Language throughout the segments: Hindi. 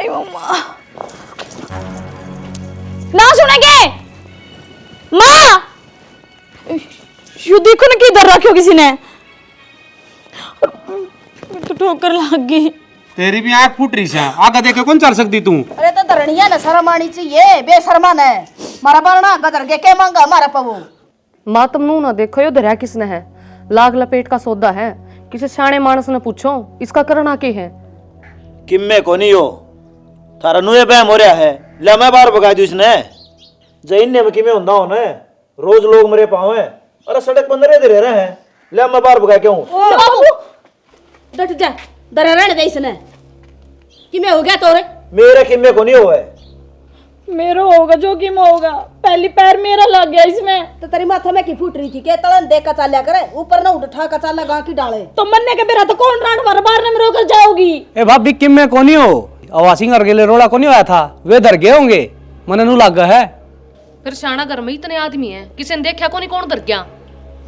आई मम्मा ना सुनेंगे माँ। यू देखो ना किधर रखी हो किसी ने, तो ठोकर लग गई। तेरी भी आंख फूट रही है, आगे देखे कौन चल सकती तू। अरे तो धरणिया ने शर्म आनी चाहिए, बेशर्मा ने मारा बारना गदर के क्या मांगा हमारा पवो। माँ तुम नू ना देखो यो धरिया किसने है, लाग लपेट का सौदा है। किसी सियाने मानस ने पूछो इसका करना के है। किम्मे को नहीं हो थारा नुए बहम हो रहा है। ले मैं बार भगा दी इसने जैन ने किमे हुंदा हो ने रोज लोग मरे पावे। अरे सड़क बंदरे दे रहे हैं, ले मैं बार भगा क्यों। बाबू डट जा, डर रहने दे इसने कि मैं हो गया तोरे। मेरे किम्मे को नहीं होए, मेरा होगा जो कि होगा, पहली पैर मेरा लग गया इसमें। तो तेरी माथा में की फूट रही थी के तलन देख का चाल्या करे, ऊपर ना उठा का चाला गांव की डाले। तो मरने के बेरा तो कौन रात बार बार में रोकर जाओगी। ए भाभी किम्मे कोनी हो, आवासिंग और गेले रोड़ा कोनी होया था, वे डर गए होंगे मने नु लग है। फिर शाना घर में इतने आदमी है, किसी ने देखा को नहीं कौन डर गया।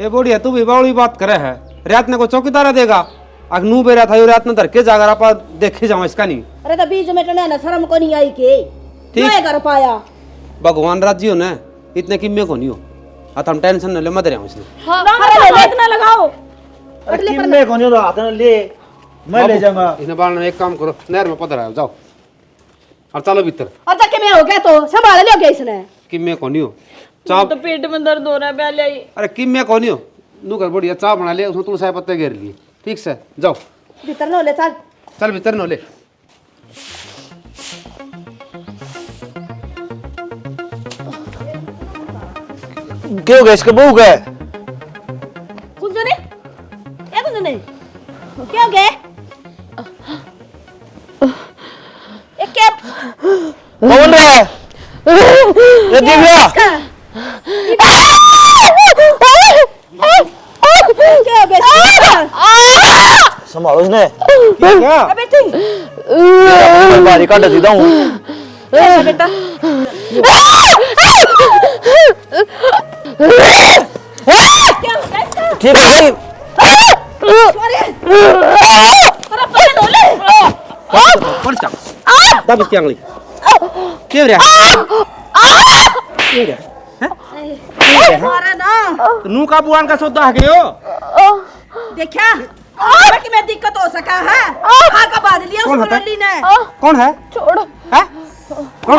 ए बोड़िया तू भी बावड़ी बात करे है, रात ने को चौकीदारा देगा अगनू बेरा था, रात ने डर के जाकर आप देखे जाओ इसका नहीं। अरे तो बीच में टने ना शर्म को नहीं आई के मैं कर पाया। भगवान राजी हो ना, इतने किम्मे को नहीं हो, अब हम टेंशन न ले मत रहे इसने। हां इतना लगाओ। किम्मे को नहीं हो हाथ में ले, मैं ले जाऊंगा। इसने बाल एक काम करो, नहर में पधर आओ जाओ और चलो भीतर। अच्छा के मैं हो गया तो संभाल लियो के इसने। किम्मे को नहीं हो, चाह तो पेट में दर्द हो रहा है पहले ही। अरे किम्मे को नहीं हो, नू कर बढ़िया चाय बना ले, उसमें तुलसी पत्ते घेर लिए, ठीक से जाओ भीतर न ले चल। चल भीतर न ले। क्यों गए इसके बहू गए कौन जने ये कौन जने क्या हो गए एक क्या कौन रहा है ये दिव्या क्या हो गया संभालो इसने क्या अबे तू बारी काट देता हूँ बेटा ठीक है दब इसकी आंगली क्यों रे मारा ना नू का बुआन का सौदा है गयो देखा कि मैं दिक्कत हो सका है खा का बांध लिया कौन उस है? मुरली ने। कौन है छोड़ हैं कौन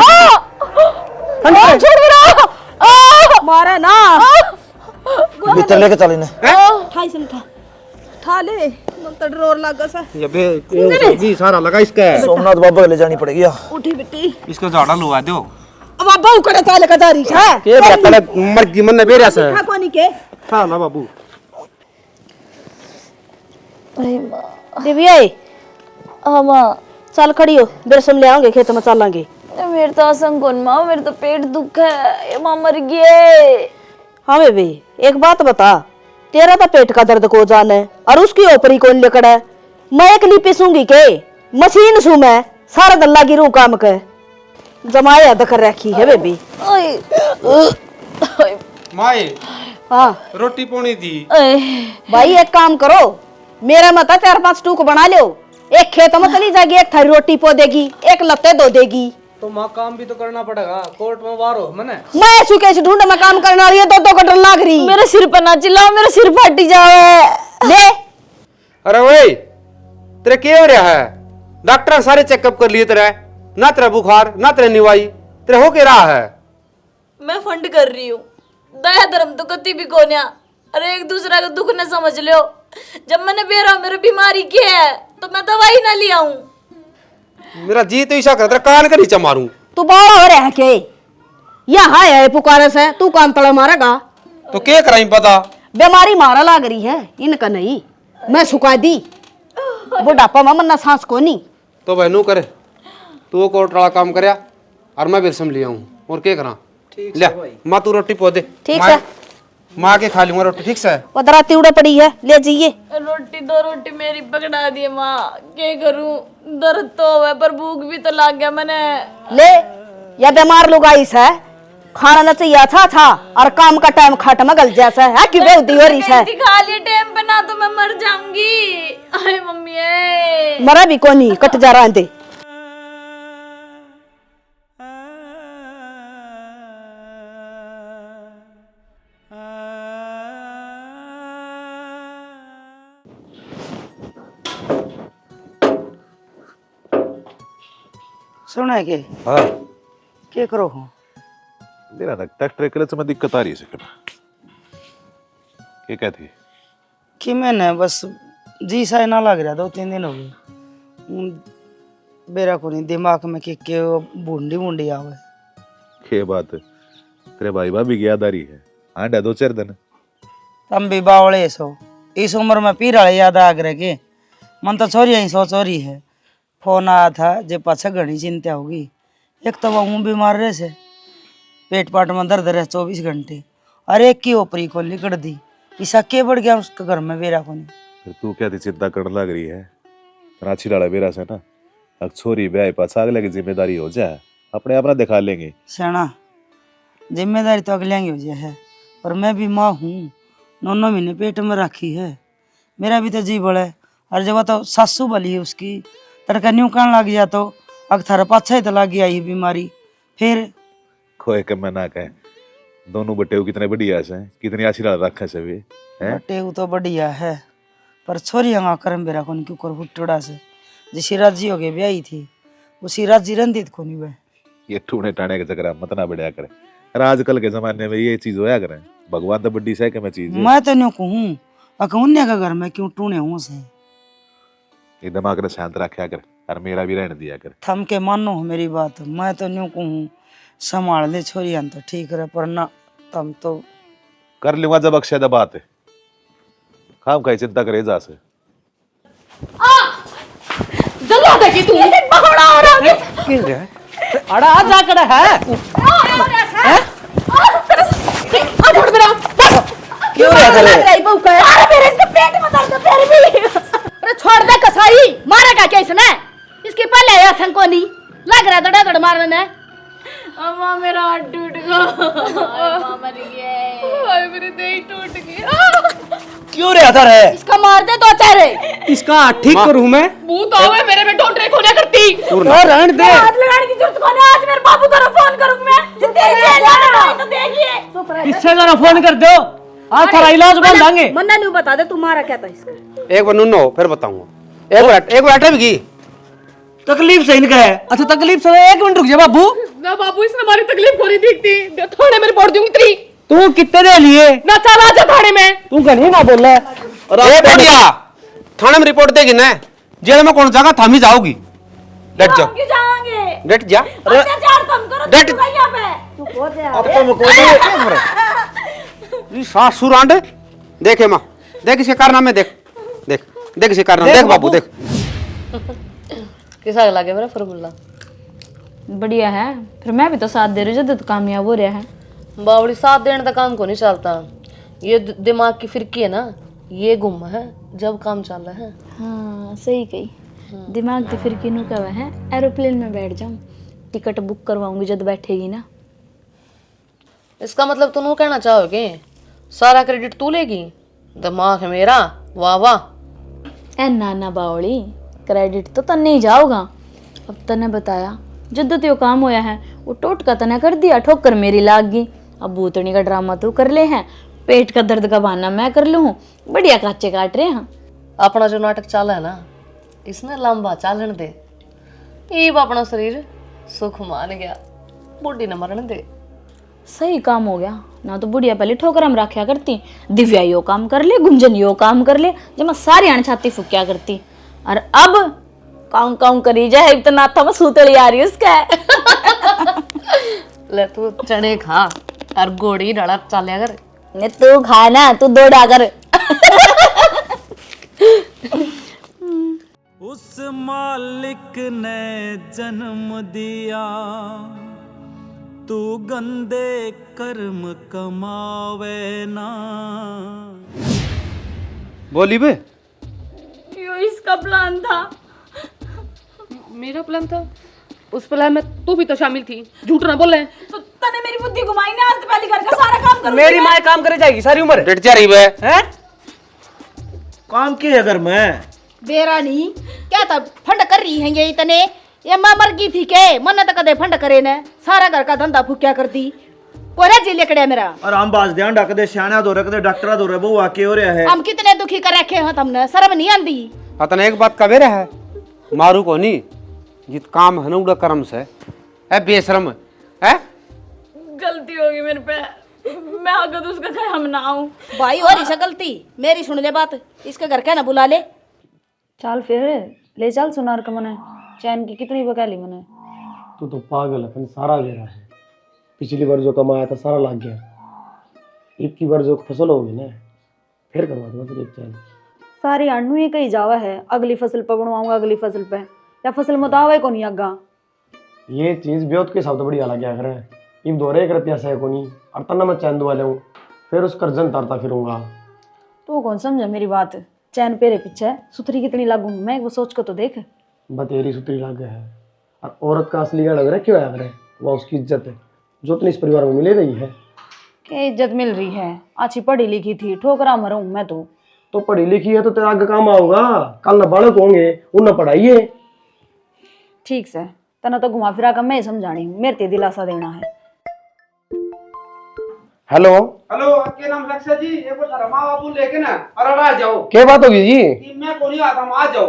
छोड़ मारा ना भीतर लेके चल इन्हें ठाई से उठा ठा ले मत डरोर लगा सा ये भी सारा लगा इसका है। सोमनाथ बाबा ले जानी पड़ेगी उठी बेटी इसको झाड़ा लुआ दो अब आप बहु करे चाले का जारी है के बेटा मर की मन बेरिया से खा कोनी के हां ना बाबू दिव्या हां मां चल खड़ी हो बेरसम ले आऊंगे खेत में चलांगे। मेरे तो असंग कौन माँ, मेरे तो पेट दुख है, ये माँ मर गई। हाँ बेबी एक बात बता, तेरा तो पेट का दर्द को जान है और उसकी ओपरी कौन लेकर है। मैं एक लिपि सूंगी के मशीन सू मैं सारा दल्ला गिरू काम के जमाए याद कर रखी है बेबी। माए हाँ रोटी पोनी थी भाई एक काम करो, मेरा मत 4-5 टूक बना लो, एक खेत में चली जाएगी, एक थारी रोटी पो देगी, एक लत्ते धो देगी। तो मां काम भी तो करना पड़ेगा, कोर्ट में वार हो मने। मैं सुके से ढूंढ में काम करने वाली है, दो कटर लाग रही। मेरे सिर पर ना चिल्लाओ, मेरा सिर फट जावे। ले अरे ओए तेरे क्या हो रहा है? डॉक्टर सारे चेकअप कर लिए तेरे, ना तेरा बुखार ना तेरे निवाई, तेरे हो के रहा है? मैं फंड कर रही हूँ, दया धर्म तो कति भी कोन्या। अरे एक दूसरा का दुख न समझ लो। जब मैंने बेरा मेरी बीमारी की है तो मैं दवाई ना लिया हूँ। मेरा जी तो ऐसा कर कान का नीचे मारूं। तू बाड़ा हो रहा के यहाँ है पुकारे से तू काम तड़ा मारेगा तो क्या कराई पता? बीमारी मारा लाग रही है इनका नहीं, मैं सुखा दी बुढ़ापा में मन्ना सांस को नहीं। तो भाई नू करे तू कोर्ट वाला काम करया और मैं बिरसम लिया हूँ और क्या करा। ले माँ तू रोटी पो दे, ठीक है माँ के खा लूंगा रोटी, ठीक से। पदरा तिवड़े पड़ी है ले जाइए। रोटी दो रोटी मेरी पकड़ा दी माँ, क्या करूं? दर्द तो है पर भूख भी तो लग गया मैंने। ले या बीमार लोग आई है, खाना न चाहिए था और काम का टाइम खट में गल जैसा है कि बेउदी हो रही है। खा लिए टाइम पे ना तो मैं मर जाऊंगी। अरे मम्मी मरा भी कोनी कट जा रहा दे। सुना के हाँ क्या करो हो मेरा ना ट्रैक्टर क्लच में दिक्कत आ रही है सेकंड क्या कहती है कि मैंने बस जी सा ना लग रहा 2-3 दिन हो गए बेरा को नहीं दिमाग में के बूंदी बूंदी आवे क्या बात है तेरे भाई भाभी की यादारी है आंडा 2-4 दिन तम भी बावले सो इस उम्र में पीर वाले याद आ गए के मन तो छोरी ही सो चोरी है फोन आया था जे पाछा घनी चिंता होगी एक तो वह बीमार रहे से पेट पाट में दर्द रहे 24 घंटे और एक की ओपरी को लिकड़ दी ईसा के बढ़ गया उसके घर में बेरा को नहीं फिर तू क्या थी चिंता करने लग रही है रांची डाला बेरा से ना अब छोरी ब्याह पास अगले की जिम्मेदारी हो जाए अपने अपना दिखा लेंगे सेना जिम्मेदारी तो अगले हो जाए है पर मैं भी माँ हूँ 9 महीने पेट में रखी है मेरा भी तो जी बड़ा है और जब तो सासू बली है उसकी तड़का न्यू कान लग गया तो अग थारा पाछा ही तो लग गया ये बीमारी फिर खोए के मैं ना कहे दोनों बटे कितने बढ़िया से कितनी आशीर्वाद रखा से भी हैं टेऊ तो बढ़िया है पर छोरी हंगा करम बेरा को क्यों कर फुटड़ा से जिसी राजी हो गए ब्याही थी उसी राजी रंदित को नहीं वह ये टूने टाने के चक्कर मत ना बढ़िया करे अरे आजकल के जमाने में ये चीज होया करे भगवान तो बड्डी से के मैं चीज है मैं तो न्यू कहूँ अकउन्या का घर में क्यों टूने हूँ से ये दिमाग ने शांत रखा कर और मेरा भी रहने दिया कर थम के मानो मेरी बात मैं तो न्यू कहूँ संभाल ले छोरी तो ठीक रहे पर ना तम तो कर लूंगा जब अक्षय बात है खाम खाई चिंता करे जा से जल्दी आता कि तू बहड़ा आ रहा है अड़ा आ जा कड़ा है आ छोड़ मेरा क्यों रहता है अरे मेरे इसके पेट में दर्द है फिर भी। अरे छोड़ दे कसाई मारेगा क्या इसने इसके पहले आसन को नहीं लग रहा दड़ा दड़ मारने अम्मा मेरा हाथ टूट गया अम्मा मर गया हाय मेरी देह टूट गया क्यों रहता है इसका मार दे दो चारे इसका ठीक करूं मैं भूत आवे मेरे में ढोंडरे खोने करती रहने दे हाथ लगाने की जरूरत कौन है आज मेरे बाबू को फोन करूं मैं जितने जेल जाना है तो देखिए इससे जरा फोन कर दो आज थारा इलाज बन देंगे मन्ना नहीं बता दे तुम्हारा क्या था इसका एक बार नुनो फिर बताऊंगा एक बार अटक भी तकलीफ सही नहीं है अच्छा तकलीफ से 1 मिनट रुक जा बाबू ना बाबू इसने हमारी तकलीफ को नहीं देखती थाने में रिपोर्ट दूंगी तेरी तू कितने दे लिए ना चल आजा थाने में तू कहीं ना बोल ए बढ़िया थाने में रिपोर्ट देगी ना जेल में कौन जाएगा थामी जाओगी डट जाओ क्यों जाएंगे डट जा अत्याचार तुम करो डट तुम यहाँ पे तू को दे अब तो मुको ये सासुर आंडे देखे मां देख इसे कारनामे देख देख देख इसे कारनामे देख बाबू देख कैसा लगे मेरा फरमुल्ला बढ़िया है फिर मैं भी तो साथ दे रही हूँ जब तो कामयाब हो रहा है बावड़ी साथ देने का काम को नहीं चलता ये दिमाग की फिरकी है ना ये गुम है जब काम चल रहा है हाँ सही कही दिमाग तो फिर किनू का है एरोप्लेन में बैठ जाऊं टिकट बुक करवाऊंगी जब बैठेगी ना इसका मतलब तुम कहना चाहोगे सारा क्रेडिट तू लेगी दिमाग है मेरा वाह वाह ए नाना बावड़ी क्रेडिट तो तन्ने ही जाओगा अब तने बताया जब तो काम होया है वो टोटका तने कर दिया ठोकर मेरी लाग गई अब भूतनी का ड्रामा तू कर ले हैं पेट का दर्द का बहाना मैं कर लूँ बढ़िया काचे काट रहे हैं अपना जो नाटक चल है ना इसने लंबा चालन दे ईब अपना शरीर सुख मान गया बुढ़ी न मरण दे सही काम हो गया ना तो बुढ़िया पहले ठोकर हम रखा करती दिव्या यो काम कर ले गुंजन यो काम कर ले जब मैं सारी अण छाती फुक्या करती और अब काउं काउं करी जाए इतना था मैं सूतली आ रही उसका ले तू चने खा और गोड़ी डड़ा चालिया कर ने तू खाना तू दौड़ा कर उस मालिक ने जन्म दिया तू गंदे कर्म कमावे ना बोली बे यो इसका प्लान था मेरा प्लान था उस प्लान में तू भी तो शामिल थी झूठ ना बोले तो तने मेरी बुद्धि घुमाई ना आज तो पहले घर का सारा काम करूं मेरी माँ काम करे जाएगी सारी उम्र डट जा रही बे हैं काम के अगर मैं बेरानी क्या था फंड कर रही है ये इतने ये मां मर गई थी के मन तो कदे फंड करे ने सारा घर का धंधा फुक्या करती कोरे जी लेकड़े मेरा और हम बाज ध्यान रख दे सियाणा दो रख दे डॉक्टरा दो रे वो आके हो रहा है हम कितने दुखी कर रखे हैं तुमने शर्म नहीं आंदी पता नहीं एक बात का बेरा है मारू को नहीं जित काम है ना उड़ा कर्म से है बेशरम है। गलती होगी मेरे पे, मैं अगर उसका ख्याल ना आऊं। भाई और इसे गलती मेरी सुन ले बात, इसके घर क्या ना बुला ले। चल फिर ले चल सुनार का मने, चैन की कितनी बकाली मने। तू तो पागल है, सारा ले रहा है। पिछली बार जो कमाया था सारा लग गया, अब की बार जो फसल होगी ना फिर करवा दूंगा फिर एक चैन। सारी अण्णू ही कही जावा है, अगली फसल पे बनवाऊंगा, अगली फसल पे, या फसल मुतावे को नहीं आगा। ये चीज ब्योत के हिसाब से बड़ी अलग क्या करे। इन दोरे एक रुपया से को नहीं और तना मैं चैन दुआ लूँ, फिर उस कर्जन तारता फिरूंगा। तू कौन समझा मेरी बात, चैन पेरे पीछे सुथरी कितनी लागू मैं, वो सोच को तो देख। बतेरी सुतरी लग है और औरत का असली क्या लग रहा है, क्यों है करे वह उसकी इज्जत है जो तो इस परिवार में मिले रही है। क्या इज्जत मिल रही है, अच्छी पढ़ी लिखी थी, ठोकरा मरूं मैं तो पढ़ी लिखी है तो तेरा आगे काम आऊंगा, कल न बालक होंगे उन्हें पढ़ाइए। ठीक से तना तो घुमा फिरा कर मैं समझानी हूँ, मेरे ते दिलासा देना है। हेलो हेलो, आपके नाम लक्ष्य जी, ये कुछ रमा बाबू लेके ना अरे आ जाओ। क्या बात होगी जी? कि मैं को नहीं आता, आ जाओ।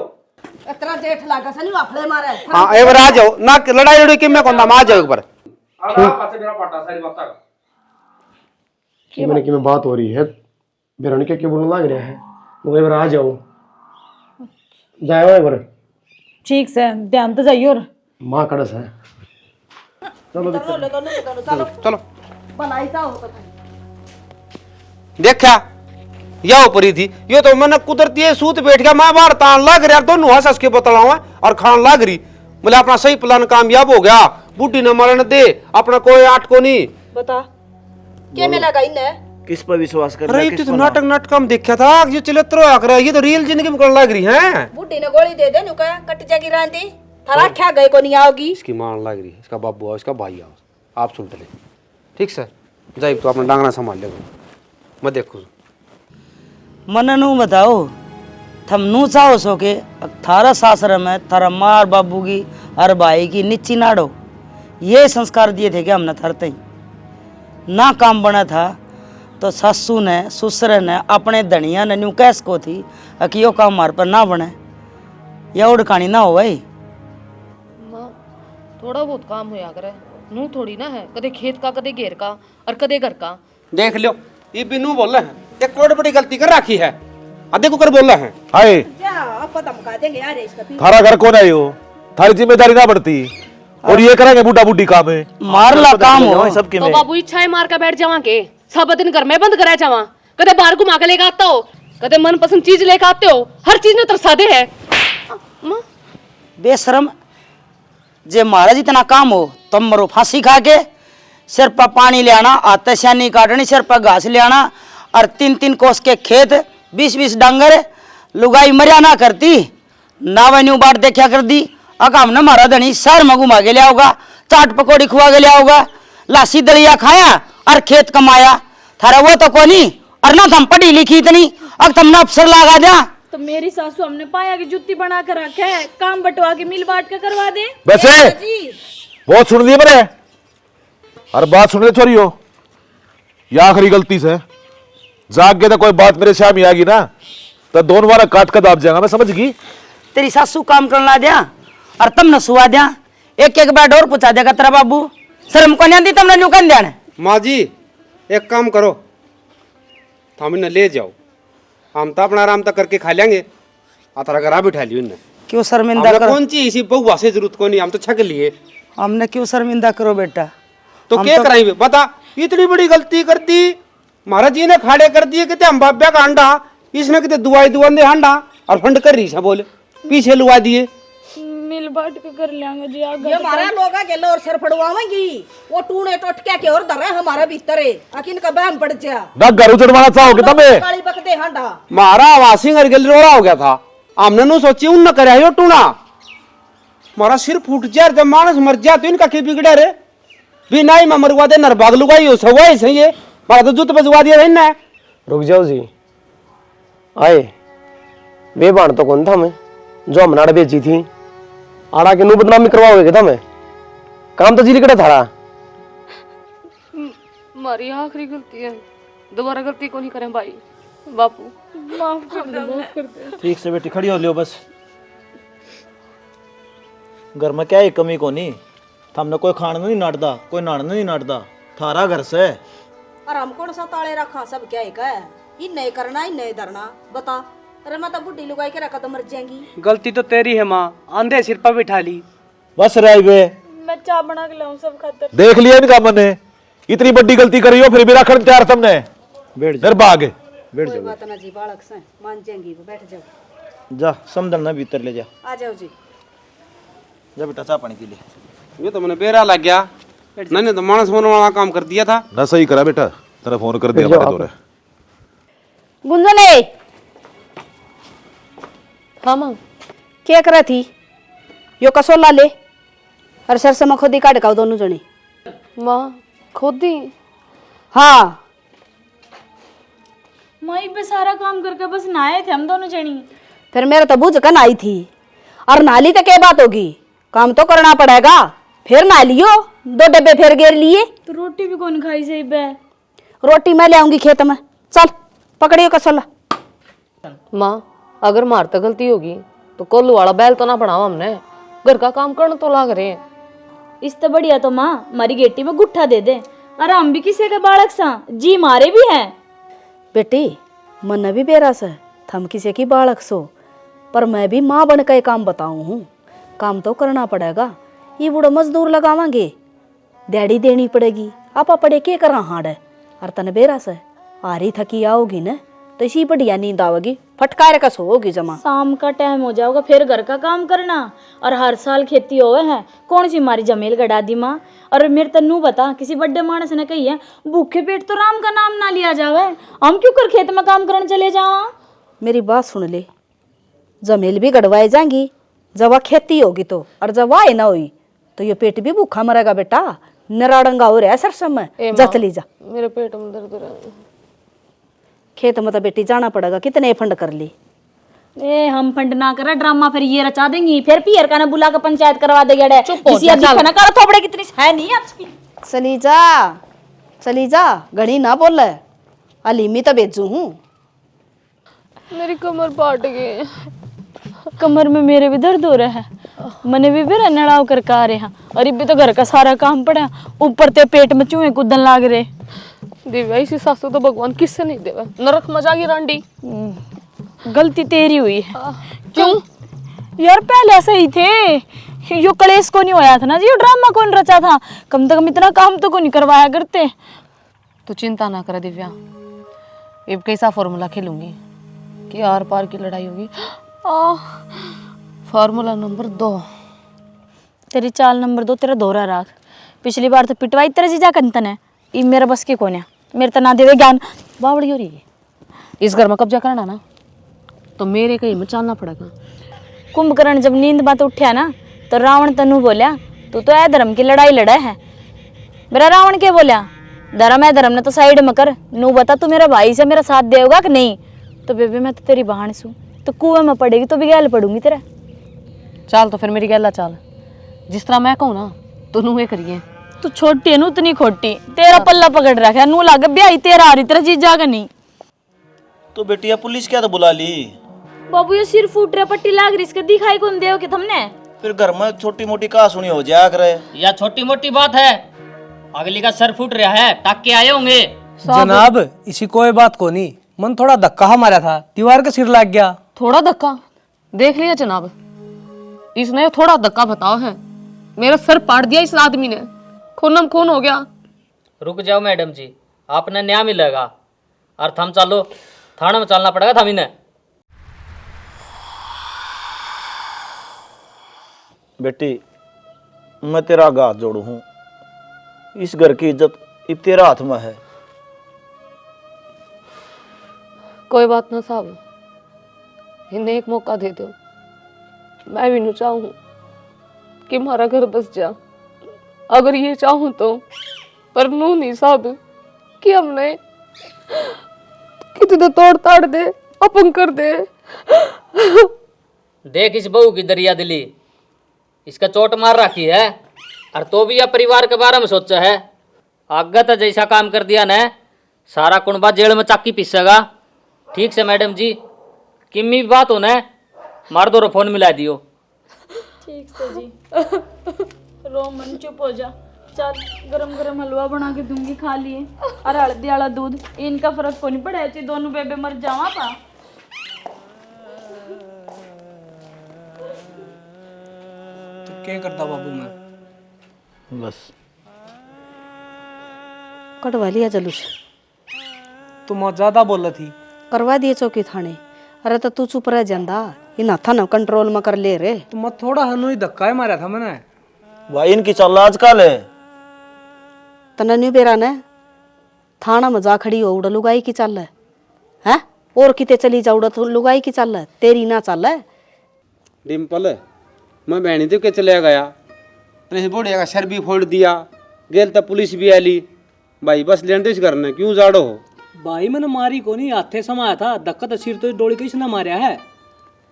इतना जेठ लागा सनी वाफड़े मारे। हाँ एक बार आ जाओ ना, लड़ाई लड़ी कि मैं कौन था, आ जाओ एक बार। अरे आप पासे मेरा पाटा सारी बात का कि मैंने कि में बात हो रही है, बेरोनी के क्यों बोलने लग रहा है, वो एक बार आ जाओ, जाओ एक बार। ठीक से ध्यान तो जाइए। और माँ कड़स है। चलो चलो चलो बनाई जाओ तो देखा या ऊपरी थी, ये तो मैंने कुदरती है सूत बैठ गया, मैं बाहर तान लग रहा दोनों हंस के बतलाऊं और खान लग रही। बोले अपना सही प्लान कामयाब हो गया, बूढ़ी न मरण दे, अपना कोई आठ को नहीं। बता क्या में लगा इन्हें। किस पर विश्वास कर अरे ये तो नाटक नाटक हम देखा था, ये चलत्रो आकर ये तो रियल जिंदगी में करने लग रही है। बुढ़ी ने गोली दे दे नुका कट जाएगी रांदी, थारा क्या गए को नहीं आओगी। इसकी मां लग रही है, इसका बाबू आओ, इसका भाई आओ, आप सुन ले। ठीक सर, जाइए तो अपना डांगना संभाल ले, मैं देखू। मननू बताओ थम नू चाहो सो के थारा सासर में थारा मार बाबू की और भाई की नीची नाड़ो, ये संस्कार दिए थे कि हमने थरते ही ना काम बना था तो ससु ने ससुर ने अपने धनिया ने न्यू कैस को थी कि यो काम हमारे पर ना बने, या उड़ कहानी ना हो भाई। माँ थोड़ा बहुत काम होया करे, नू थोड़ी ना है, कदे खेत का कदे घेर का और कदे घर का। देख लो ये बिनू बोल रहे हैं, ये कोई बड़ी गलती कर रखी है, आधे को कर बोल रहे हैं। हाय क्या आप धमका देंगे यार इसका भी। थारा घर कौन है यो, थारी जिम्मेदारी ना बढ़ती और ये करेंगे बूढ़ा बूढ़ी काम है। मारला काम हो सबके तो में। बाबू इच्छाएं मार कर बैठ जावा के, सब दिन घर में बंद करा जावा, कदे बाहर घुमा के लेकर आता हो, कदे मनपसंद चीज लेकर आते हो, हर चीज में तरसा दे है। माँ बेशरम, जे महाराज इतना काम हो तुम मरो फांसी खा के, सिर पर पानी ले आना, आते श्यानी काटनी, सिर पर घास ले आना और 3-3 कोस के खेत, 20-20 डांगर, लुगाई मरिया ना करती, नावन्यू बाट देखा कर दी। अका हमने मारा धनी शहर में घुमा के लिया होगा, चाट पकौड़ी खुआ के लिया होगा, लासी दलिया खाया और खेत कमाया, थारा वो तो कोनी और ना तुम पढ़ी लिखी इतनी, अब तुमने अफसर लगा दिया। तो मेरी सासू हमने पाया कि जुत्ती बना कर रखा है, काम बंटवा के मिल बांट के करवा दे। वैसे बहुत सुन लिए मैंने, हर बात सुन ले छोरी हो, या आखिरी गलती से जाग गए तो कोई बात मेरे सामने आ गई ना तो दोनों वाला काट कर दाब जाएगा, मैं समझ गई। तेरी सासू काम करना दिया और तुमने सुवा दिया, एक एक बेड और पूछा देगा तेरा बाबू, शर्म को नहीं आती तुमने न्यू कर दिया। माँ जी एक काम करो, हम इन्हें ले जाओ, हम तो अपना आराम तक करके खा लेंगे, तारा घर बिठा लियो इन्हें। क्यों शर्मिंदा हमने करो, कौन सी इसी बहुआ से जरूरत को नहीं, हम तो छक लिए। हमने क्यों शर्मिंदा करो बेटा। तो हम क्या तो- कराएंगे बता, इतनी बड़ी गलती करती महाराज जी ने खाड़े कर दिए, कहते हम बाब्या का अंडा, इसने कहते दुआई दुआंदे अंडा और फंड कर रही है, बोले पीछे लुआ दिए। मिल बांट के कर लेंगे जी, आगे ये हमारा लोग के लोर सर फड़वावेंगी, वो टूने टोट के और दर है हमारा भीतर है, अकिन का बहम पड़ जा ना घर उजड़वाना चाहोगे तमे काली बकते हांडा। मारा वासिंग और गल रोड़ा हो गया था, हमने नु सोची उन न करे यो टूना, मारा सिर फूट जाए जब मानस मर जाए तो इनका क्या बिगड़ा रे, बिना ही मरवा दे नरबाग लुगाई हो सवाई सही है, मारा तो जूत बजवा दिया ना। रुक जाओ जी, आए वे बाण तो कौन था मैं जो हम नाड़ बेची थी, आड़ा के नू बदनामी करवाओगे क्या मैं, काम तो जी लिखड़ा थारा। हमारी आखिरी गलती है, दोबारा गलती को नहीं करें भाई। बापू माफ कर दे, माफ कर दे। ठीक से बेटी खड़ी हो लियो बस। घर में क्या ही कमी को नहीं, हमने कोई खाना नहीं नाटदा, कोई नाना नहीं नाटदा, थारा घर से। और हम कौन सा ताले रखा सब क्या है इन नहीं करना इन नहीं धरना बता। अरे मैं तो बुढ़ी लुगाई के रखा तो मर जाएंगी। गलती तो तेरी है माँ, आंधे सिर पर बिठा ली। बस रही बे, मैं चाय बना के लाऊं सब खातर। देख लिया इनका मन है, इतनी बड़ी गलती करी हो फिर भी रखन तैयार तुमने। बैठ जा, निर्भाग है। बैठ कोई जा, बात ना जी, बालक से मान जाएंगी वो, बैठ जाओ। जा समझन ना भीतर ले जा। आ जाओ जी। जा बेटा चाय पानी पी ले। ये तो मैंने बेरा लग गया, नहीं तो मानस होने वाला काम कर दिया था। ना सही करा बेटा, तेरा फोन कर दिया हमारे दौरे। गुंजने हाँ माँ, क्या करा थी? यो कसोला ले और सरसे में खुद ही काट का दोनों जने। माँ खुद ही? हाँ माई पे सारा काम करके बस नहाए थे हम दोनों जनी। फिर मेरा तो बुझ कर आई थी और नाली तो क्या बात होगी, काम तो करना पड़ेगा। फिर ना लियो, 2 डब्बे फिर गेर लिए। तो रोटी भी कौन खाई सही बे? रोटी मैं ले आऊंगी खेत में, चल पकड़ियो कसोला। माँ अगर मारते गलती होगी तो कोल्लू वाला बैल तो ना बनाओ हमने, घर का काम करना तो लाग रहे। इससे बढ़िया तो माँ हमारी गेटी में गुट्ठा दे दे, और हम भी किसी के बालक सा जी मारे भी हैं। बेटी मन भी बेरा से थम किसी की बालक सो, पर मैं भी माँ बन के काम बताऊं हूँ। काम तो करना पड़ेगा, ये बूढ़ो मजदूर लगावांगे, दिहाड़ी देनी पड़ेगी। आपा पड़े के करा हाड़ है और तन बेरा से आ रही थकी आओगी न तो इसी बढ़िया नींद आवेगी, फटकार का सोओगी जमा। शाम का टाइम हो जाओगा फिर घर का काम करना, और हर साल खेती होवे है, कौन सी हमारी जमील गड़ा दी माँ। और मेरे तन्नू बता, किसी बड़े मानस ने कही है भूखे पेट तो राम का नाम ना लिया जावे, हम क्यों कर खेत में काम करने चले जावा। मेरी बात सुन ले, जमील भी गड़वाए जाएंगी जब खेती होगी तो, और जब वाए ना हुई तो ये पेट भी भूखा मरेगा बेटा। नराड़ंगा हो रहा है सर समय, जा चली जा। मेरे पेट में दर्द रहा है। खेत में तो बेटी जाना पड़ेगा, कितने फंड कर ली। ए हम फंड ना करा ड्रामा फिर ये रचा देंगी, फिर पियर का ना बुला के पंचायत करवा देगा। किसी अधिक ना करा थोपड़े कितनी है नहीं आपकी। चली जा घड़ी ना बोल, अलीमी तो बेचू हूँ। मेरी कमर पाट गई। कमर में मेरे भी दर्द हो रहा है, मने भी बेरा नड़ाव कर आ रहे हैं, और इब्बे तो घर का सारा काम पड़ा, ऊपर ते पेट में चूहे कूदन लाग रहे। दिव्या इसी सासू तो भगवान किससे नहीं देवा, नरक मजा की रांडी। गलती तेरी हुई है। क्यों? यार पहले ऐसे ही थे, यो कलेश को नहीं होया था ना जी, यो ड्रामा कौन रचा था, कम से कम इतना काम तो को नहीं करवाया करते। तू चिंता ना कर दिव्या, अब कैसा फॉर्मूला खेलूंगी कि आर पार की लड़ाई होगी। Formula number 2। तेरी चाल नंबर 2 तेरा दोहरा राख। पिछली बार तो पिटवाई तेरा जीजा कंतन है, ये मेरा बस की कौन है, मेरे तो ना देवे ज्ञान बावड़ी हो रही है। इस घर में कब्जा करना ना तो मेरे कहीं में चलना पड़ेगा। कुंभकर्ण जब नींद बात उठा ना तो रावण तनु बोलिया तू तो ऐ धर्म की लड़ाई लड़ा है। मेरा रावण क्या बोलिया, धर्म है धर्म ने तो साइड में कर, नू बता तू मेरा भाई से मेरा साथ देगा कि नहीं। तो बेबी मैं तो तेरी बहन सू, तो कुएं में पड़ेगी तो भी गैल पड़ूंगी तेरा। चाल तो फिर मेरी गैला चाल, जिस तरह मैं कहूँ ना तो नू ये करिए। तू छोटी है नू उतनी खोटी, तेरा पल्ला पकड़ रखा नू लागे ब्याही तेरा आ रही तेरा जीजा का नहीं। तो बेटिया पुलिस क्या तो बुला ली। बाबू ये सिर फूट रहा, पट्टी लाग रही, इसका दिखाई कौन दे कि तुमने। फिर घर में छोटी मोटी कहा सुनी हो जाया करे। या छोटी मोटी बात है, अगली का सर फूट रहा है, टाक के आए होंगे। जनाब इसी कोई बात को नहीं, मन थोड़ा धक्का हमारा था, दीवार का सिर लग गया। थोड़ा धक्का देख लिया जनाब, इसने थोड़ा धक्का बताओ है, मेरा सर पाट दिया इस आदमी ने, खूनम खून हो गया। रुक जाओ मैडम जी, आपने न्याय मिलेगा, और थम चलो थाने में चलना पड़ेगा थम इन्हें। बेटी मैं तेरा हाथ जोड़ू हूँ, इस घर की इज्जत ये तेरा हाथ में है। कोई बात ना साहब, इन्हें एक मौका दे दो, मैं भी नहीं चाहूँ कि हमारा घर बस जा, अगर ये चाहूँ तो, पर नू नहीं साहब कि हमने कितने तोड़ ताड़ दे अपन कर दे। देख इस बहू की दरिया दिली, इसका चोट मार रखी है, और तो भी यह परिवार के बारे में सोचा है। आगे तो जैसा काम कर दिया न, सारा कुंबा जेल में चाकी पीसेगा। ठीक से मैडम जी, किम्मी भी बात हो न, मार दो फोन मिला दियो। ठीक से जी। रो मन, चुप हो जा। चल गरम गरम हलवा बना के दूंगी, खा लिए। और हल्दी वाला दूध, इनका फर्क को नहीं पड़ा, दोनों बेबे मर जावा पा। तो क्या करता बाबू मैं? बस कटवा लिया जलूस, तुम ज्यादा बोल रही थी। करवा दिए चौकी थाने। अरे तो तू चुप रह जांदा, इन था ना कंट्रोल में कर ले रे। तो मैं थोड़ा हनु ही धक्का ही मारा था मैंने। भाई इनकी चल आजकल है। तना न्यू बेरा ने थाना में जा खड़ी हो, उड़ लुगाई की चल है, और किते चली जा, उड़ तो लुगाई की चल है, तेरी ना चल है। डिम्पल, मैं बहनी तो के चले गया, अपने बुढ़िया का सर भी फोड़ दिया, गेल तब पुलिस भी आली। भाई बस लेने तो इस घर ने क्यों जाड़ो हो? भाई मैंने मारी को नहीं, हाथे समाया था, धक्का तो सिर तो डोली किसने मारा है?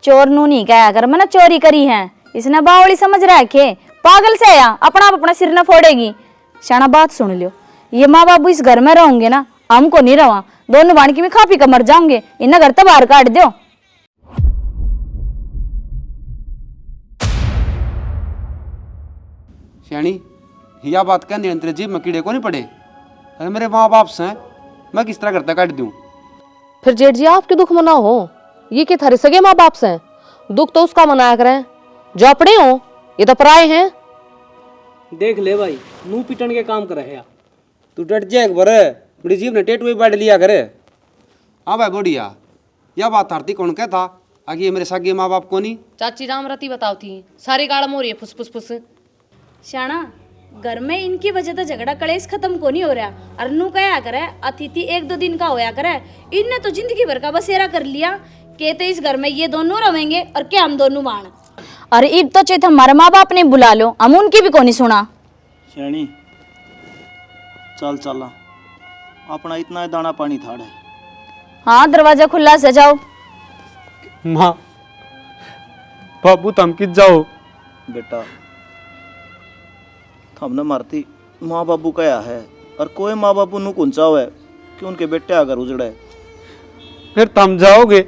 चोर नू नहीं कहा कर, मैंने चोरी करी है। इसने बावली समझ रखे, पागल से या अपना आप अपना सिर न फोड़ेगी। शाना बात सुन लियो, ये माँ बाबू इस घर में रहोगे ना, हमको नहीं रवा, दोनों बाणकी में खा पी कर मर जाओगे। इन्हें घर तो बाहर काट दो। श्याणी, यह बात कहने तेरे जीभ में कीड़े को नहीं पड़े? अरे मेरे माँ बाप से मैं किस तरह करता काट दूं? फिर जेठ जी आपके दुख मना हो, ये के थारे सगे माँ बाप से दुख तो उसका मनाया करें जो अपने हो, ये तो पराए हैं। देख ले भाई, मुंह पिटन के काम कर रहे हैं। तू डट जाए एक बार, बड़ी जीभ ने टेटू बांट लिया करे। हाँ भाई बुढ़िया, यह बात आरती कौन कहता? आगे ये मेरे सगे माँ बाप को नहीं? चाची रामरती बताओ थी, सारी गाड़ मोरी है फुस फुस फुस। शाना, घर में इनकी वजह तो झगड़ा कलेश खत्म को नहीं हो रहा। अरनू कया करे अतिथि 1-2 दिन का होया करे, इनने तो जिंदगी भर का बसेरा कर लिया। कहते इस घर में ये दोनों रहेंगे और क्या हम दोनों बाण। अरे ईब तो चेत हमारे माँ बाप ने बुला लो, हम उनकी भी को नहीं सुना। श्याणी चल चला, अपना इतना दाना पानी थाड़ है। हाँ दरवाजा खुला से जाओ। माँ बाबू तुम किस जाओ? बेटा हमने मारती माँ बाबू कया है, और कोई माँ बापू नु कुंचाव है कि उनके बेटे अगर उजड़े। फिर तुम जाओगे,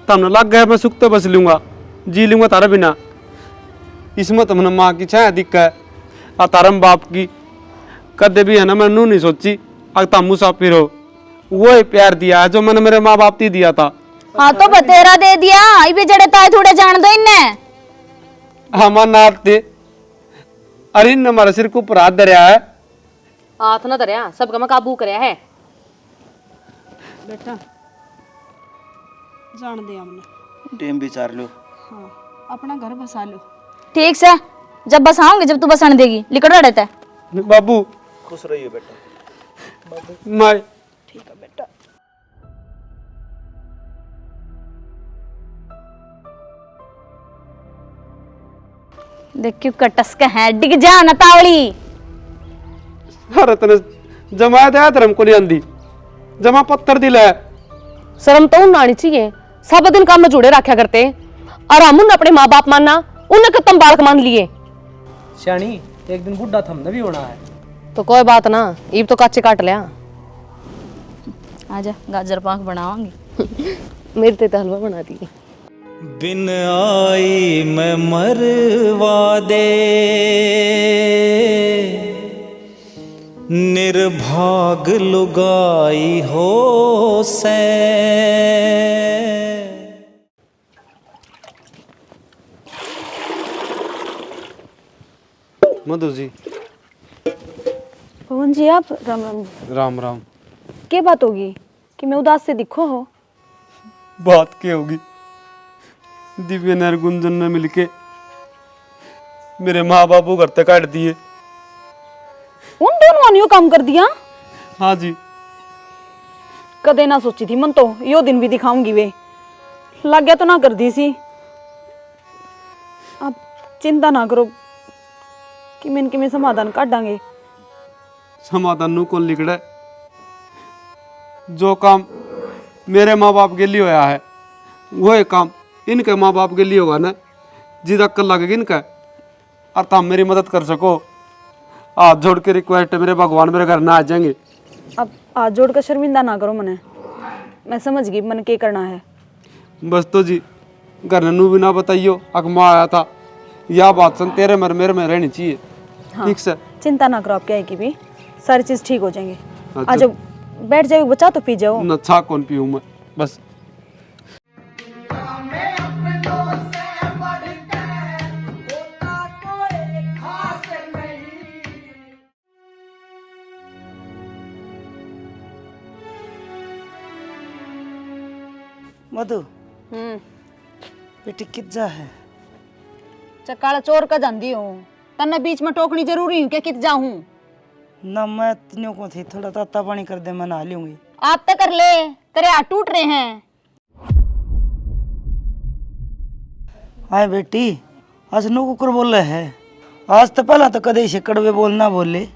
तुमने लग गया मैं सुख तो बस लूंगा, जी लूंगा तारा बिना। इसमें तुमने माँ की छाया दिक्कत है और तारम बाप की कदे भी है ना, मैं नू नहीं सोची। अगर तुम मुसाफिर हो, वो ही प्यार दिया है जो मैंने मेरे माँ बाप ने दिया था। हाँ तो बतेरा दे दिया, इबे जड़े ताए थोड़े जान दो इन्ने। हमार नाते अरे इन हमारे सिर को ऊपर हाथ दरिया है। हाथ न धरिया, सबका मैं काबू करया है। बेटा जान दे हमने, टेम विचार लो। हाँ अपना घर बसा लो। ठीक से, जब बसाओगे जब तू बसन देगी, लिकड़ रहता है। बाबू खुश रहिए बेटा। माय ठीक है बेटा। देख क्यों कटस का है, डिग जा न तावड़ी। अरे तने जमायत है धर्म को नहीं आंदी, जमा पत्थर दिल है। शर्म तो उन आनी चाहिए, सब दिन काम में जुड़े रखा करते, और हम उन अपने माँ बाप मानना, उन्हें कतम बालक मान लिए। श्याणी एक दिन बुढ़ा थमने भी होना है। तो कोई बात ना, ईब तो काचे काट लिया। आजा गाजर पाक बनावांगी। मेरे ते हलवा बना दी। बिन आई मैं मरवा दे, निर्भाग लुगाई हो से। मधु जी। पवन जी आप राम राम। राम राम। क्या बात होगी कि मैं उदास से दिखो हो? बात क्या होगी? दिव्य नर गुंजन ने मिलके मेरे माँ बापू घर तक काट दिए। उन दोनों ने यो काम कर दिया? हाँ जी। कदे ना सोची थी मन तो यो दिन भी दिखाऊंगी वे, लग गया तो ना कर दी सी। आप चिंता ना करो कि मैं इनके में समाधान काटांगे। समाधान नू कौन लिखड़ा? जो काम मेरे माँ बाप के लिए होया है वो काम इनके माँ बाप के लिए होगा ना, जिद अक्ल लगेगी इनका। और तुम मेरी मदद कर सको, हाथ जोड़ के रिक्वेस्ट है मेरे भगवान मेरे घर ना आ जाएंगे। अब हाथ जोड़ कर शर्मिंदा ना करो मने, मैं समझ गई मन के करना है। बस तो जी घर नू भी ना बताइयो, अकमा आया था यह बात सुन, तेरे मेरे में रहनी चाहिए। ठीक से चिंता ना करो, आप क्या है कि भी सारी चीज ठीक हो जाएंगे। अच्छा। आज बैठ जाओ, बचा तो पी जाओ। न छा कौन पीऊँ मैं, बस मधु बेटी कित जा है? चकाला चोर का जांदी हूँ, तन्ने बीच में टोकनी जरूरी हूँ, क्या कित जाऊँ? ना मैं तीनों को थी, थोड़ा ताता पानी कर दे, मैं नहा लूंगी। आप तो कर ले, तेरे हाथ टूट रहे हैं। हाय बेटी, आज नो कुकर बोल रहे है। आज तो पहला तो कदे से कड़वे बोलना बोले,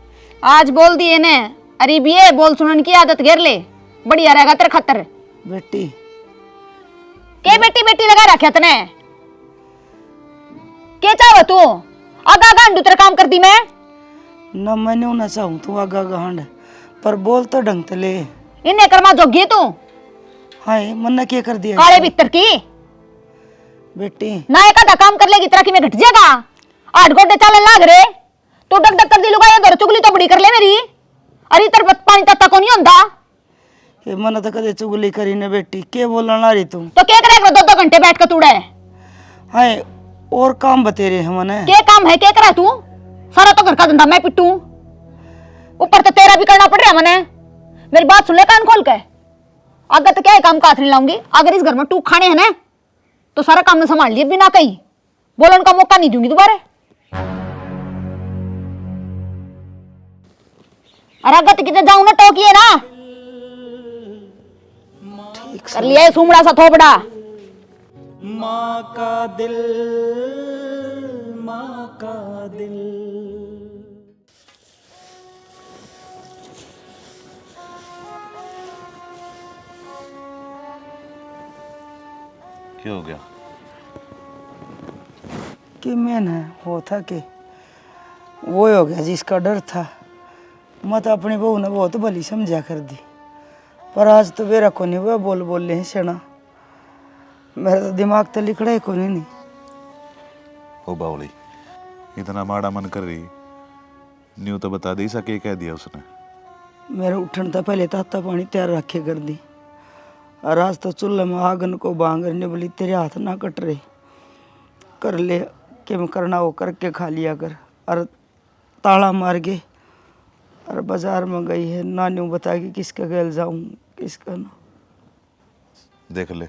आज बोल दिए ने। अरे बिये बोल सुनने की आदत घेर ले, बढ़िया रहेगा तेरे खतर। बेटी के बेटी बेटी लगा रखे तने, के चाहो तू? आगा गांडू तेरा काम कर दी मैं। ना मैंने ना चाहूँ तू आगा गांड, पर बोल तो ढंग से ले। इन्हें कर्मा जोगी तू। हाय मन ने क्या कर दिया काले बिस्तर की बेटी? ना एक आधा काम कर लेगी तरह की मैं घट जाएगा। 8 घंटे चलन लाग रे, तू डक डक कर दी लुगाई, दर चुगली तो बड़ी कर ले मेरी। अरे तर पानी तत्ता को नहीं होता। ये मन तो कदे चुगली करी ने बेटी, के बोलना ला रही तू? तो क्या करेगा 2-2 घंटे बैठ कर तूड़े? हाय और काम बते रहे हैं मने। क्या काम है, क्या करा तू? सारा तो घर का धंधा मैं पिटू, ऊपर तो तेरा भी करना पड़ रहा मने। मेरी बात सुन ले कान खोल के। अगर तो क्या है काम काथरी लाऊंगी, अगर इस घर में टूक खाने हैं ना तो सारा काम ने संभाल लिए बिना कहीं बोलन का मौका नहीं दूंगी दोबारा। अरे अगर तो कितने जाऊं ना टोकिए ना, कर लिया है सुमड़ा सा थोपड़ा। माँ का दिल, माँ का दिल। क्या हो गया? कि मैंने हो था कि वो हो गया जिसका डर था। मैं तो अपनी बहू ने बहुत भली समझा कर दी, पर आज तो मेरा को नहीं, वह बोल बोल ले सेना। मेरा तो दिमाग तो लिखड़ा ही को नहीं। ओ बावली, इतना माड़ा मन कर रही, न्यू तो बता दी सके, कह दिया उसने। मेरे उठन तो पहले ताता पानी तैयार रखे कर दी, और आज तो चूल्हे में आगन को बांगरने बोली तेरे हाथ ना कट रहे, कर ले कि मैं करना वो करके खा लिया कर। और ताला मार गए और बाजार में गई है, नानी बता कि किसका गैल जाऊं किसका ना। देख ले,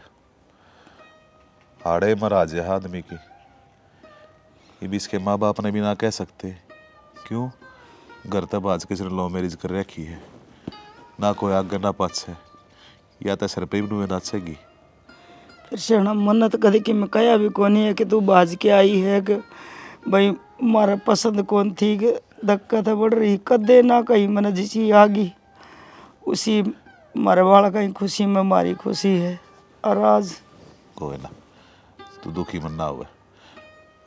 आड़े महाराज है आदमी की, ये भी इसके माँ बाप ने भी ना कह सकते। क्यों? घर तब आज किसी ने लव मैरिज कर रखी है, ना कोई आगे ना पाछे, या तो सिर पे भी नाचेगी। फिर सेना मन्नत कदी कि मैं कया भी कौन है कि तू बाज के आई है कि भाई मारा पसंद कौन थी, कि धक्का था बढ़ रही कदे ना कहीं मन जिसी आगी उसी मारे वाला कहीं खुशी में मारी खुशी है। और आज कोई ना, तू दुखी मन ना हुआ।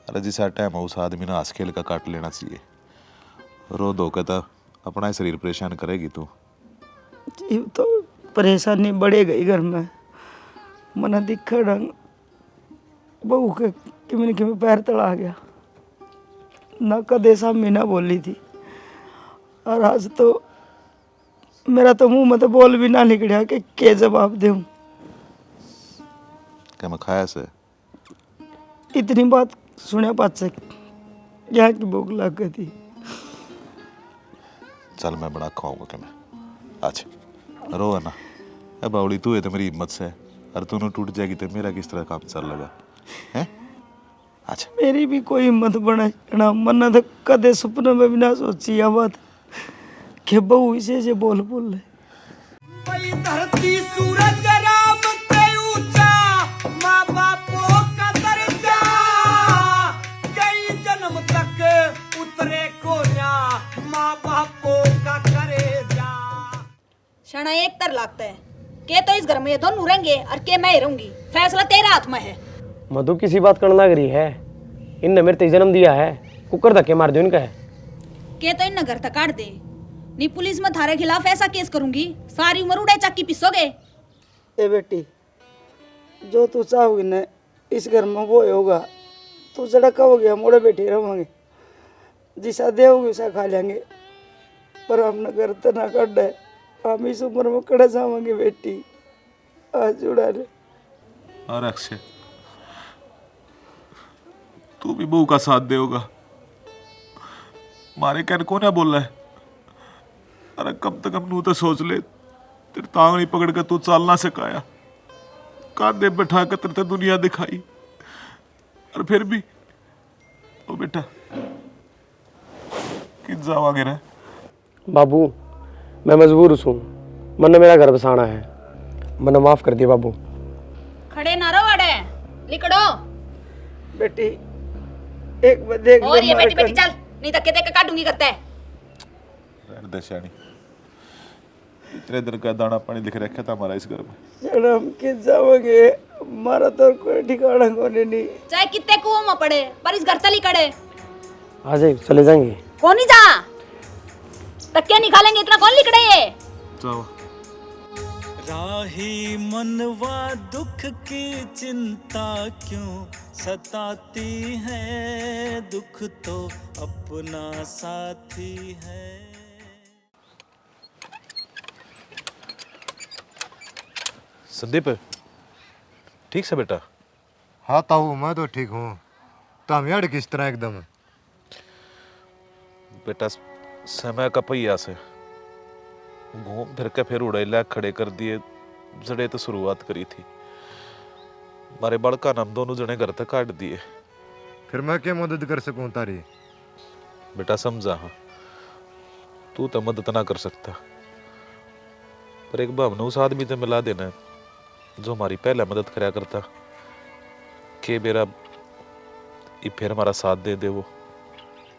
अरे जिस टाइम उस आदमी ने हंस खेल का काट लेना चाहिए। रो धो के तो अपना ही शरीर परेशान करेगी तू। ये तो परेशानी बढ़े गई घर में। मना दिखा ढंग बहू के किमें पैर तड़ा गया, ना कदे सामने ना बोली थी। और आज तो मेरा तो मुंह में तो बोल भी ना निकलिया कि के जवाब दूं। क्या मैं खाया से इतनी बात सुने पाच से यहाँ की भूख लग गई थी। चल मैं बड़ा खाऊंगा कि मैं आज रो है ना। अब बावली तू है तो मेरी हिम्मत से, और तू टूट जाएगी तो मेरा किस तरह काम चल लगा है। अच्छा मेरी भी कोई हिम्मत बना मन तो कदे सपने में भी ना सोची यह बात कि बहू इसे से बोल ले। धरती सूरज राम से ऊंचा, माँ बापों का दर्जा, कई जन्म तक उतरे को ना, माँ बापों का करेजा। क्षण एक तर लगता है के तो इस घर में ये दोनों रहेंगे और के मैं ही रहूंगी। फैसला तेरे हाथ में है। मधु किसी बात करना करी है, इनने मेरे ते जन्म दिया है, कुकर धक्के मार दो इनका है। के तो इन घर तक काट दे, नहीं पुलिस में थारे खिलाफ ऐसा केस करूंगी, सारी उम्र उड़े चक्की पिसोगे। ए बेटी, जो तू चाहोगी न इस घर में वो होगा, तू सड़क हो गया मोड़े बैठे रहोगे, जिसा देवगे उसा खा लेंगे, पर हमने घर तो ना कट है, हम इस उम्र में कड़े जावांगे बेटी, आज जुड़ा रे। अरे अक्षय, तू भी बहू का साथ देगा, मारे कहने को ना बोल रहा है। अरे कब तक हम नू तो सोच ले, तेरे तांगड़ी पकड़ के तू चालना सिखाया, कांधे बैठा कर तेरे दुनिया दिखाई, और फिर भी ओ बेटा किस जावांगे रे। बाबू मैं मजबूर हूँ, मन मेरा घर बसाना है, मन माफ कर दिया बाबू। खड़े ना रहो अड़े, लिकड़ो। बेटी एक बार देख और ले ये मारे बेटी बेटी कन। चल, नहीं तो कहते काटूंगी करते है। दशानी इतने दिन का दाना पानी लिख रखा था हमारा इस घर में। चल हम किस जावांगे, हमारा तो कोई ठिकाना कोने नहीं। चाहे कितने कुओं में पड़े, पर इस घर तली कड़े। आ जाए चले जाएंगे। कौन ही जा, तक्के निकालेंगे, इतना कौन लिकड़े ये। जाओ। राही मनवा दुख की चिंता क्यों सताती है, दुख तो अपना साथी है। संदीप ठीक से बेटा? हाँ ताऊ मैं तो ठीक हूँ, तुम यार किस तरह एकदम? बेटा समय का पहिया से घूम फिर के फिर उड़ैला खड़े कर दिए, जड़े तो शुरुआत करी थी, मारे बड़का नाम दोनों जने घर तक काट दिए। फिर मैं क्या मदद कर सकूं तारी? बेटा समझा, हाँ तू तो मदद ना कर सकता, पर एक भावना उस आदमी से मिला देना है जो हमारी पहले मदद कराया करता, के बेरा ये फिर हमारा साथ दे दे। वो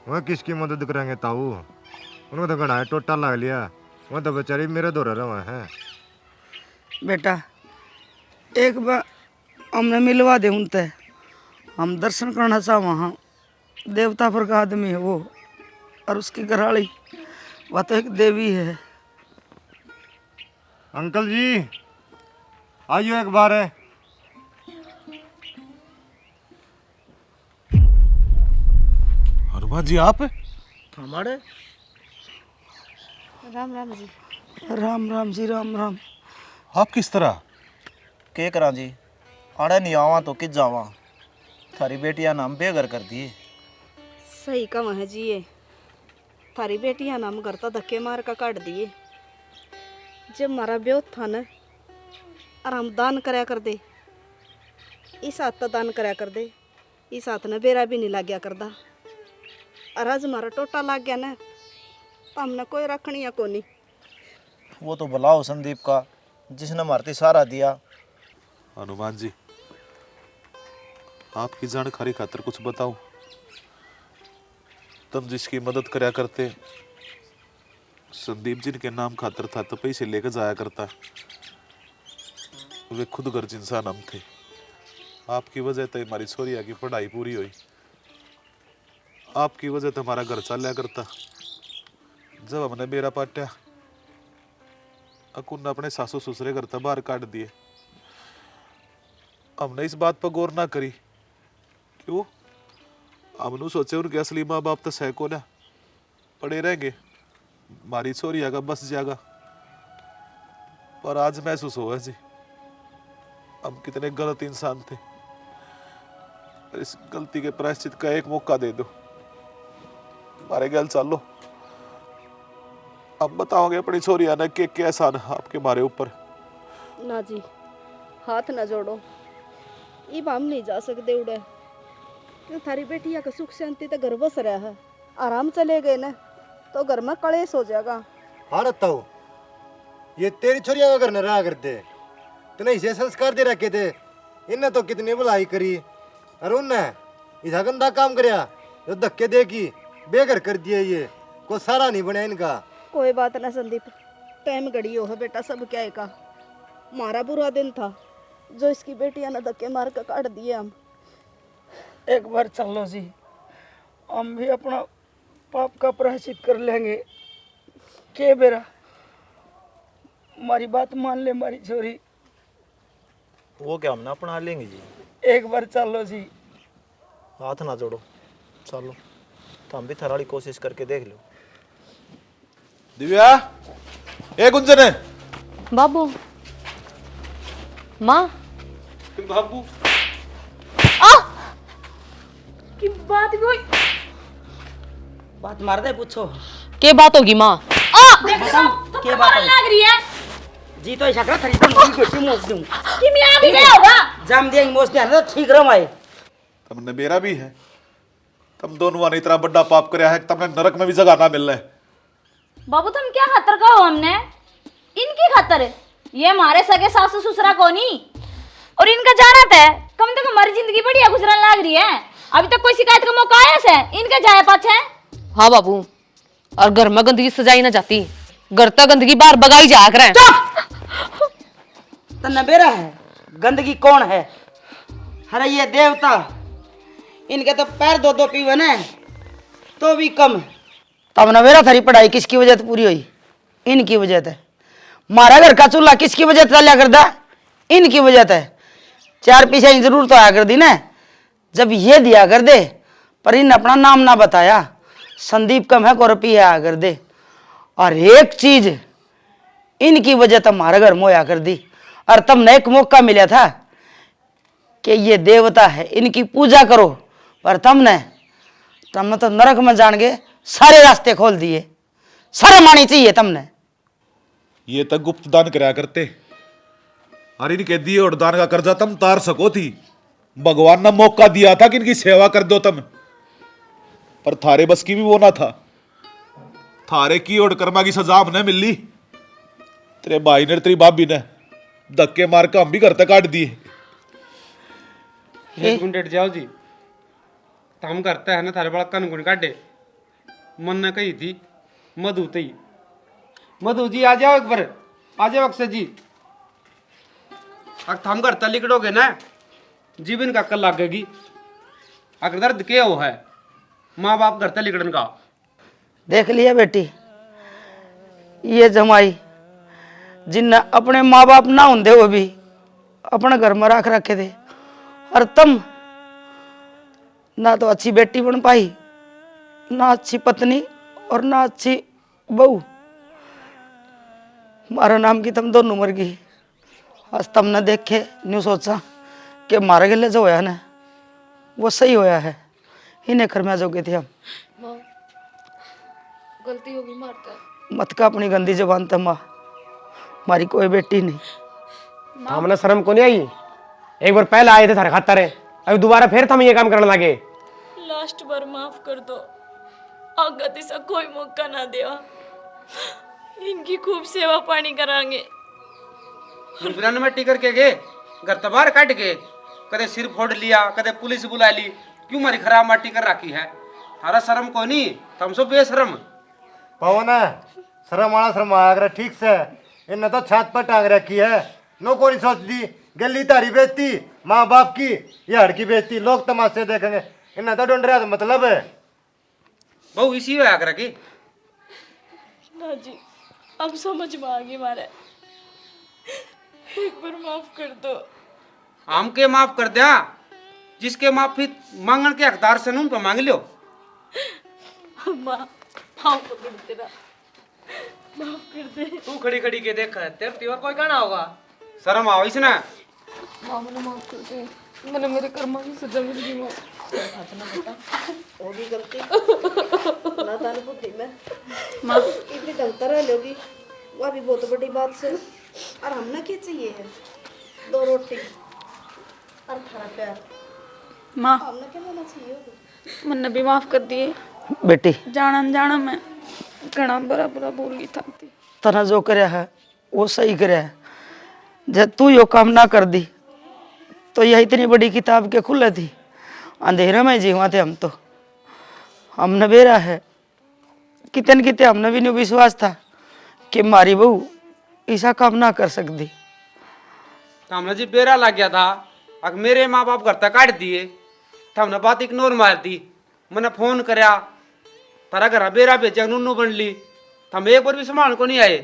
वह किसकी मदद करेंगे ताऊ, उनको तो घना टोटा लग लिया, वह तो बेचारी मेरे दौरा रहा है। बेटा एक बार हमने मिलवा दे उनते, हम दर्शन करना चाह, वहाँ देवता पर का आदमी है वो, और उसकी घरवाली वह तो एक देवी है। अंकल जी आइयो एक बार है। हनुमान जी आप? हमारे राम राम जी। राम राम जी, राम राम। आप किस तरह? के करा जी, आड़े नहीं आवा तो किस जावा, थारी बेटिया नाम बेघर कर दिए। सही कम है जी, ये थारी बेटियां नाम करता धक्के मार का काट दिए। जब मारा ब्योह था न, और हम दान करया कर दे, इस हाथ तो दान करया कर दे, इस हाथ ने बेरा भी नहीं लाग गया करदा, और आज हमारा टोटा लाग गया न, तो हमने कोई रखनी या कोनी। वो तो बुलाओ संदीप का, जिसने मारती सारा दिया। हनुमान जी आपकी जानकारी खातिर कुछ बताऊं? तुम जिसकी मदद करया करते, संदीप जी के नाम खातर था तो पैसे लेकर जाया करता, वे खुद गर्ज इंसान हम थे। आपकी वजह तो हमारी छोरिया की पढ़ाई पूरी हुई, आपकी वजह तो हमारा घर चल करता। जब हमने मेरा पाट्या अकुन अपने सासू ससुरे घर तो बाहर काट दिए, हमने इस बात पर गौर ना करी। क्यों? हमने सोचे उनके असली माँ बाप तो सैको ना पड़े रहेंगे, हमारी छोरिया का बस जाएगा। पर आज महसूस हुआ जी हम कितने गलत इंसान थे। इस गलती के प्रायश्चित का एक मौका दे दो, हमारे गल चलो, अब बताओगे अपनी छोरिया ने के कैसा आपके मारे ऊपर। ना जी, हाथ ना जोड़ो, इब हम नहीं जा सकते उड़े, क्यों थारी बेटिया का सुख शांति तो घर बस रहा है, आराम चले गए ना तो घर में कलेश हो जाएगा। हाँ ताऊ, ये तेरी छोरिया का घर न रहा करते, तूने इसे संस्कार दे रखे थे, इनने तो कितनी भलाई करी, और उनने इधर गंदा काम करया, जो धक्के दे की बेघर कर दिए, ये कोई सारा नहीं बना इनका। कोई बात ना संदीप, टाइम घड़ी हो है बेटा, सब क्या है का, मारा बुरा दिन था जो इसकी बेटियां ने धक्के मार कर काट दिए। हम एक बार चलो जी, हम भी अपना पाप का प्रायश्चित कर लेंगे। के बेरा हमारी बात मान ले हमारी छोरी, वो क्या हमने अपना लेंगे जी। एक बार चलो जी, हाथ ना जोड़ो, चलो तुम भी थोड़ी कोशिश करके देख लो। दिव्या, ए गुंजन है बाबू माँ बाबू की बात कोई बात मार दे, पूछो के बात होगी माँ? क्या बात है? लग रही है जी तो ऐसा कर थरी तो नहीं बेटी मोस दूं कि मैं आ भी गया होगा। जाम दिया मोस दे ना ठीक रहो माई। तुमने मेरा भी है, तुम दोनों ने इतना बड़ा पाप कराया है कि तुमने नरक में भी जगह ना मिल रहा है। बाबू तुम क्या खातर का हो हमने? इनकी खातर ये हमारे सगे सासू ससुरा को नहीं, और इनका जाना था कम से कम हमारी जिंदगी बढ़िया गुजरने लग रही है। अभी तक कोई शिकायत का मौका आया से इनके जाए पाछे। हाँ बाबू, और घर में गंदगी सजाई ना जाती, घर तक गंदगी बाहर बगाई जा कर। तो नबेरा है, गंदगी कौन है? अरे ये देवता, इनके तो पैर दो दो पीवे ने तो भी कम। तब नबेरा थारी पढ़ाई किसकी वजह से पूरी हुई? इनकी वजह से। मारा घर का चूल्हा किसकी वजह से चला करदा? इनकी वजह से। चार पैसे जरूर तो आया कर दी ना, जब ये दिया कर दे, पर इन अपना नाम ना बताया, संदीप कम है को रुपया आया कर दे। और एक चीज इनकी वजह तो हमारे घर में होया कर दी। और तुमने एक मौका मिला था कि ये देवता है, इनकी पूजा करो, पर तुमने तो नरक में जान के सारे रास्ते खोल दिए। शर्म आनी चाहिए तुमने। ये तक गुप्त दान कराया करते, अरे इनके दिए और दान का कर्जा तुम तार सको थी। भगवान ने मौका दिया था कि इनकी सेवा कर दो तुम, पर थारे बस की भी वो ना था। थारे की और कर्मा की सजा हमने मिली। तेरे भाई ने तेरी भाभी ने धक्के मार के हम भी घर तक काट दिए। एक मिनट जाओ जी, हम करते हैं ना थारे बड़ा कन गुण काटे। मन ने कही थी मधु तई, मधु जी आ जाओ एक बार, आ जाओ अक्षय जी। अगर हम घर तक लिखड़ोगे ना जीवन का कल लगेगी। अगर दर्द क्या हो है माँ बाप घर तक लिखड़न का। देख लिया बेटी, ये जमाई जिनने अपने माँ बाप ना होंदे वो भी अपने घर में रख रखे थे, और तुम ना तो अच्छी बेटी बन पाई, ना अच्छी पत्नी और ना अच्छी बहू। मारा नाम की तुम दोनों मर गई। आज तुमने देखे न्यू सोचा कि मारे गले जो होया ना वो सही होया है। इन्हें घर में जोगे थे हम। गलती होगी मारता। मत का अपनी गंदी जबान ते माँ, हमारी कोई बेटी नहीं। हमने शर्म को नहीं आई? एक बार पहले आए थे थारे खातर है, अभी दोबारा फिर हम ये काम करने लगे। लास्ट बार माफ कर दो, आगे दिशा कोई मौका ना देवा। इनकी खूब सेवा पानी करांगे। दूसरा में टिकर के गए घर तबार काट के, कदे सिर फोड़ लिया, कदे पुलिस बुला ली। क्यों मारी खराब माटी कर रखी है? थारा शर्म को नहीं, तुम सब बेशरम। पवन है शर्म वाला शर्म आया कर ठीक से। इन्हें तो छात पर टांग रखी है, नो कोई सोच दी गली तारी बेचती माँ बाप की, ये हड़ की बेचती, लोग तमाशे देखेंगे। इन्हें तो ढूंढ रहा था मतलब है। बहु इसी होया कर की ना जी, अब समझ में आ गई मारे। एक बार माफ कर दो। हम के माफ कर दिया, जिसके माफी मांगन के हकदार से उन पर मांग लियो। माँ हाँ पकड़ तेरा, माफ कर दे। तू खड़ी खड़ी के देख तेरे तीवर कोई कहना होगा। शर्म आओ इसने। माँ मैंने माफ कर दे, मैंने मेरे कर्मा की सजा मिल गई। माँ होगी गलती ना ताने बुद्धि में माँ इतनी ढंगता रह लोगी, वह भी बहुत बड़ी बात से। और हमने क्या चाहिए है? 2 रोटी और थारा प्यार। माँ हमने क्या लेना चाहिए? मैंने भी माफ कर दिए। बेटी जाना जाना मैं घना बुरा बुरा बोल गई था। तना जो करया है वो सही करया है। जब तू यो काम ना कर दी तो यह इतनी बड़ी किताब के खुले थी, अंधेरे में जीवा थे हम। तो हमने बेरा है कितन कितने हमने भी नहीं विश्वास था कि मारी बहू ऐसा काम ना कर सकती। तो हमने जी बेरा लग गया था। अगर मेरे माँ बाप घर तक काट दिए तो हमने बात इग्नोर मार दी। मैंने फोन कराया, तारा घर बेरा भेजा, नूनू बन ली, तो हम एक बार भी संभाल को नहीं आए।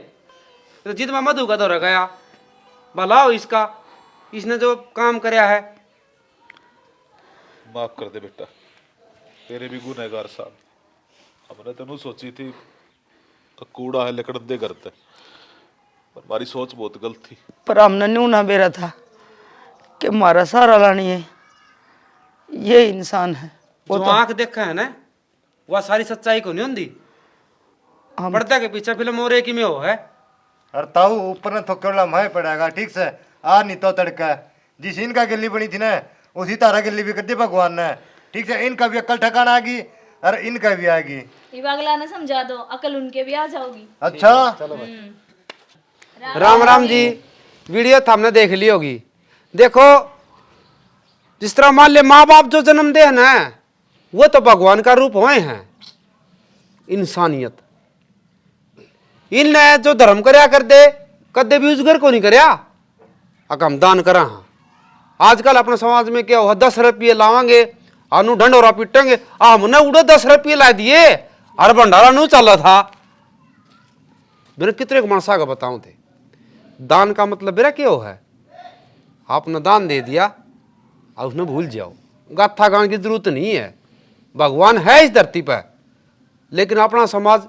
तो जिद में मधु का दौरा गया, भला हो इसका, इसने जो काम कराया है। माफ कर दे बेटा। तेरे भी गुनहगार साहब। हमने तेनू सोची थी कि कूड़ा है लकड़ दे करते, पर हमारी सोच बहुत गलत थी। पर हमने न्यू ना बेरा था कि हमारा सहारा लानी है ये इंसान है। जो आंख देखा है ना वह सारी सच्चाई को नहीं होती। पर्दा के पीछे फिल्म हो रही कि में हो है। अरे ताऊ ऊपर ने थोड़ा माय पड़ेगा ठीक से। आ नहीं तो तड़का जिस इनका गिल्ली बनी थी ना उसी तारा गिल्ली भी कर दी भगवान ने। ठीक से इनका भी अक्ल ठिकाना आ गई और इनका भी आएगी। ये अगला ने समझा दो, अकल उनके भी आ जाओगी। अच्छा चलो भाई। राम राम जी। वीडियो तो हमने देख ली होगी। देखो जिस तरह मान ले माँ बाप जो जन्म दे है ना वो तो भगवान का रूप हुए हैं। इंसानियत इनने जो धर्म करया कर दे कदे भी उस घर को नहीं करया। अगर हम दान करा हाँ आजकल अपने समाज में क्या हुआ 10 रुपये लावांगे आनू ढंडोरा पीटेंगे। हमने उड़े 10 रुपये ला दिए और भंडारा नू चला था। मेरे कितने को मनसा का बताऊं थे दान का मतलब मेरा क्या है। आपने दान दे दिया और उसने भूल जाओ। गाथा गान की जरूरत नहीं है। भगवान है इस धरती पर लेकिन अपना समाज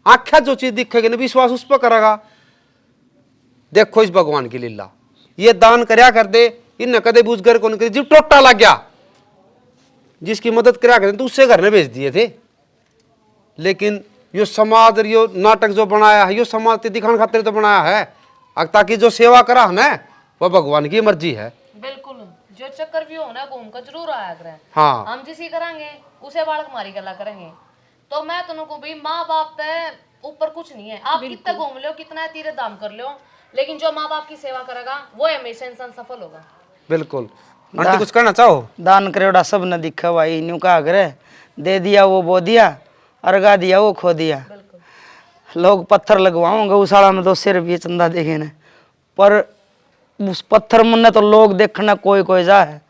आख्या जो चीज दिखेगी ना विश्वास उस पर करेगा। देखो इस भगवान की लीला ये दान करया कर दे इन्हें कदे बूझ कर कौन कर जब टोटा लग गया जिसकी मदद करया कर तो उससे घर में भेज दिए थे। लेकिन यो समाज और यो नाटक जो बनाया है यो समाज के दिखाने खातिर तो बनाया है ताकि जो सेवा करा है ना वह भगवान की मर्जी है। बिल्कुल जो चक्कर भी हो ना घूम कर जरूर आया करें। हाँ हम जिसी करांगे उसे बालक मारी गला करेंगे। तो मैं तुमको भी माँ बाप ते ऊपर कुछ नहीं है। आप कितना घूम लो कितना तीरे दाम कर लो लेकिन जो माँ बाप की सेवा करेगा वो हमेशा इंसान सफल होगा। बिल्कुल। आंटी कुछ कहना चाहो। दान करेड़ा सब न दिखा भाई न्यू का करे दे दिया वो बो दिया अर्गा दिया वो खो दिया। लोग पत्थर लगवाओगे उसाड़ा में तो सिर भी चंदा देखे न पर उस पत्थर में तो लोग देखना कोई कोई जा है।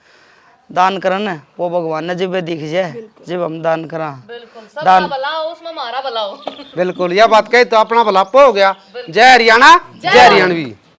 दान करना वो भगवान ने जब दिख जाए जब हम दान करा। बिल्कुल सबका भला हो उसमें हमारा भला हो। बिल्कुल यह बात कही तो अपना भला हो गया। जय हरियाणा जय हरियाणवी।